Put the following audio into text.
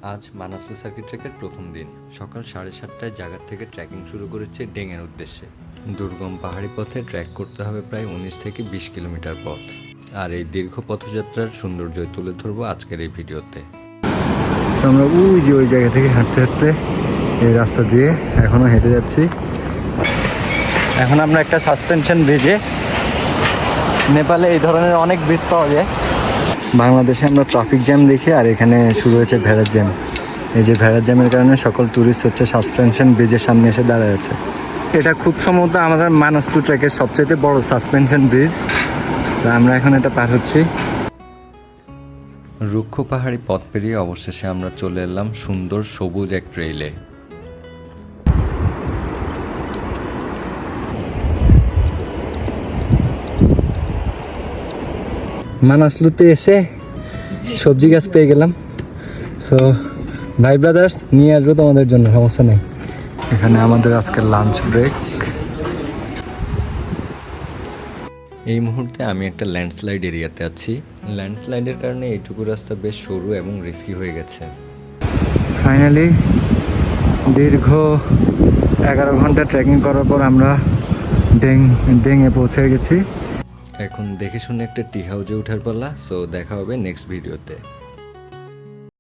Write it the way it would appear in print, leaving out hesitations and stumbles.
আজ মানাসলু সার্কিট ট্রেকের প্রথম দিন। সকাল 7:30টায় জায়গা থেকে ট্রেকিং শুরু করেছে ডেংয়ের উদ্দেশ্যে। দুর্গম পাহাড়ি পথে ট্রেক করতে হবে প্রায় 19 থেকে 20 কিলোমিটার পথ। আর এই দীর্ঘ পথযাত্রার সৌন্দর্যই তুলে ধরবো আজকের এই ভিডিওতে। আমরা ওই জায়গা থেকে হাঁটতে হাঁটতে এই রাস্তা দিয়ে এখনো হেঁটে যাচ্ছি। এখন আমরা একটা সাসপেনশন ব্রিজে। নেপালে এই ধরনের অনেক ব্রিজ পাওয়া যায়। বাংলাদেশে আমরা ট্রাফিক জ্যাম দেখি, আর এখানে শুরু হয়েছে ভেড়ার জ্যাম। এই যে ভেড়ার জ্যামের কারণে সকল ট্যুরিস্ট হচ্ছে সাসপেনশন ব্রিজের সামনে এসে দাঁড়ায় আছে। এটা খুব সম্ভবত আমাদের মানাসলু ট্রেকের সবচেয়ে বড় সাসপেনশন ব্রিজ। তো আমরা এখন এটা পার হচ্ছি। রুক্ষ পাহাড়ি পথ পেরিয়ে অবশেষে আমরা চলে এলাম সুন্দর সবুজ এক ট্রেইলে। মানাসলুতে এসে সবজি গাছ পেয়ে গেলাম। সো ভাই ব্রাদার্স নিয়ে আসবো তোমাদের জন্য, সমস্যা নেই। এখানে আমাদের আজকের লাঞ্চ ব্রেক। এই মুহূর্তে আমি একটা ল্যান্ডস্লাইড এরিয়াতে আছি। ল্যান্ডস্লাইডের কারণে এইটুকু রাস্তা বেশ সরু এবং রিস্কি হয়ে গেছে। ফাইনালি দীর্ঘ 11 ঘন্টা ট্রেকিং করার পর আমরা ডেংয়ে পৌঁছে গেছি। এখন দেখে শুনে একটা টি হাউজে ওঠার পালা। সো দেখা হবে নেক্সট ভিডিওতে।